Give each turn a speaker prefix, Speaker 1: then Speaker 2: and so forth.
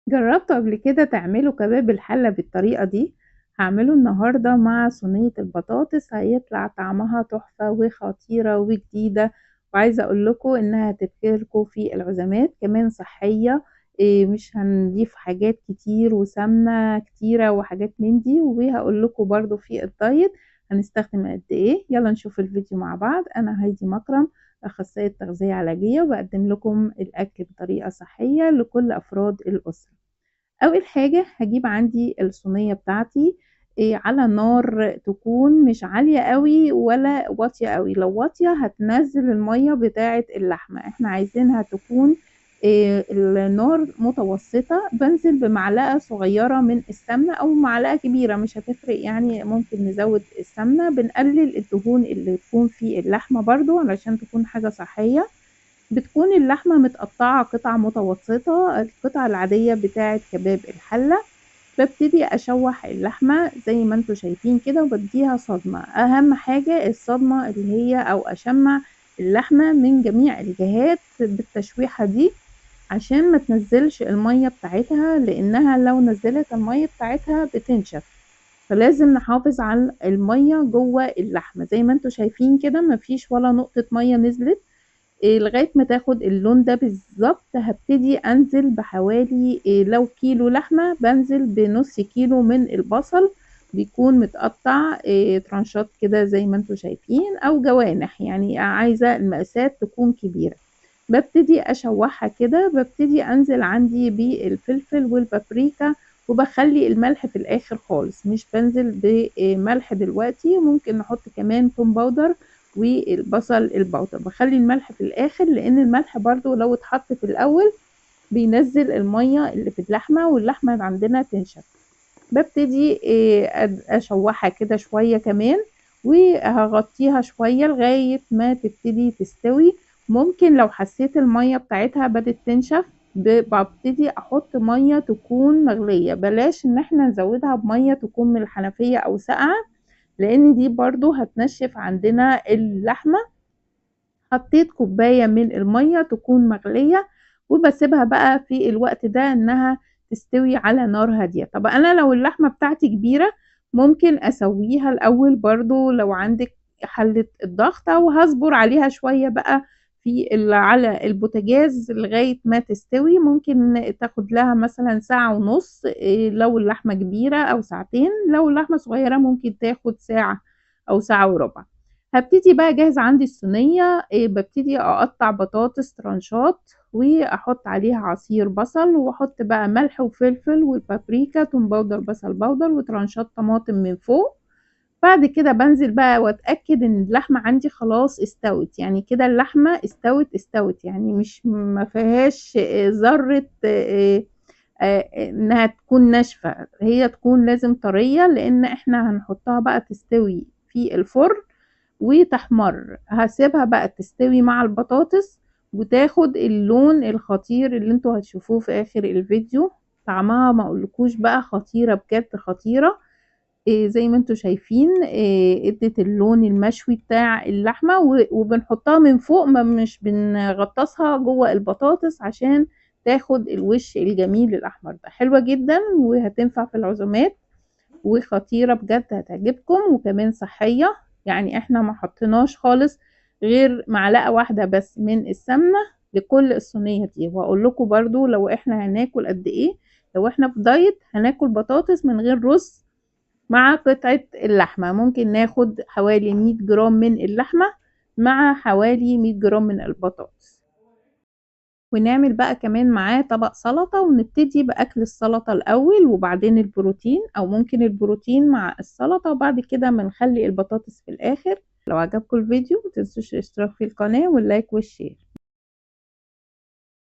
Speaker 1: جربتوا قبل كده تعملوا كباب الحلة بالطريقة دي؟ هعمله النهاردة مع صينية البطاطس، هيطلع طعمها تحفة وخطيرة وجديدة، وعايزة اقول لكم انها هتبهركم في العزومات، كمان صحية. مش هنضيف حاجات كتير وسمنة كتيرة وحاجات من دي، وهقول لكم برضو في الدايت هنستخدم قد ايه. يلا نشوف الفيديو مع بعض. انا هايدي مكرم، أخصائية تغذية علاجية، وبقدم لكم الأكل بطريقة صحية لكل أفراد الأسرة. أول حاجة هجيب عندي الصينية بتاعتي، على نار تكون مش عالية قوي ولا واطية قوي. لو واطية هتنزل المية بتاعة اللحمة، احنا عايزينها تكون النار متوسطة. بنزل بمعلقة صغيرة من السمنة أو معلقة كبيرة مش هتفرق، يعني ممكن نزود السمنة. بنقلل الدهون اللي تكون في اللحمة برضو علشان تكون حاجة صحية. بتكون اللحمة متقطعة قطع متوسطة، القطع العادية بتاعة كباب الحلة. ببتدي أشوح اللحمة زي ما انتوا شايفين كده، وبديها صدمة. أهم حاجة الصدمة اللي هي أو أشمع اللحمة من جميع الجهات بالتشويحة دي، عشان ما تنزلش المية بتاعتها، لأنها لو نزلت المية بتاعتها بتنشف. فلازم نحافظ على المية جوه اللحمة. زي ما انتوا شايفين كده مفيش ولا نقطة مية نزلت. لغاية ما تاخد اللون ده بالظبط هبتدي انزل بحوالي لو كيلو لحمة بنزل بنص كيلو من البصل، بيكون متقطع ترانشات كده زي ما انتوا شايفين، او جوانح، يعني عايزة المقاسات تكون كبيرة. ببتدي اشوحها كده، ببتدي انزل عندي بالفلفل والبابريكا، وبخلي الملح في الاخر خالص، مش بنزل بملح دلوقتي. ممكن نحط كمان توم باودر والبصل البودر. بخلي الملح في الاخر، لان الملح برضو لو اتحط في الاول بينزل المية اللي في اللحمة واللحمة عندنا تنشف. ببتدي اشوحها كده شوية كمان، وهغطيها شوية لغاية ما تبتدي تستوي. ممكن لو حسيت المية بتاعتها بدت تنشف ببتدي احط مية تكون مغلية، بلاش ان احنا نزودها بمية تكون من الحنفية او ساقعة، لان دي برضو هتنشف عندنا اللحمة. حطيت كوباية من المية تكون مغلية، وبسيبها بقى في الوقت ده انها تستوي على نار هادية. طب انا لو اللحمة بتاعتي كبيرة ممكن اسويها الاول برضو لو عندك حلة الضغط، او هصبر عليها شوية بقى على البوتاجاز لغاية ما تستوي. ممكن تاخد لها مثلا ساعة ونص لو اللحمة كبيرة، او ساعتين لو اللحمة صغيرة ممكن تاخد ساعة او ساعة وربع. هبتدي بقى جاهز عندي الصينية، ببتدي أقطع بطاطس ترانشات، وأحط عليها عصير بصل، وأحط بقى ملح وفلفل والبابريكا توم باودر بصل باودر وترانشات طماطم من فوق. بعد كده بنزل بقى واتأكد ان اللحمة عندي خلاص استوت، يعني كده اللحمة استوت، يعني مش ما فيهاش ذرة انها تكون ناشفة. هي تكون لازم طرية، لان احنا هنحطها بقى تستوي في الفرن وتحمر. هسيبها بقى تستوي مع البطاطس وتاخد اللون الخطير اللي انتوا هتشوفوه في اخر الفيديو. طعمها ما اقولكوش بقى، خطيرة بجد خطيرة. إيه زي ما انتوا شايفين إيه ادت اللون المشوي بتاع اللحمة، وبنحطها من فوق، ما مش بنغطسها جوه البطاطس عشان تاخد الوش الجميل الاحمر ده. حلوة جدا وهتنفع في العزومات، وخطيرة بجد هتعجبكم، وكمان صحية. يعني احنا ما حطيناش خالص غير معلقة واحدة بس من السمنة لكل الصينية دي. وهقول لكم برضو لو احنا هناكل قد ايه. لو احنا في دايت هناكل بطاطس من غير رز مع قطعة اللحمة، ممكن ناخد حوالي 100 جرام من اللحمة مع حوالي 100 جرام من البطاطس. ونعمل بقى كمان معاه طبق سلطة، ونبتدي بأكل السلطة الأول وبعدين البروتين، أو ممكن البروتين مع السلطة وبعد كده بنخلي البطاطس في الآخر. لو عجبكم الفيديو متنسوش الاشتراك في القناة واللايك والشير.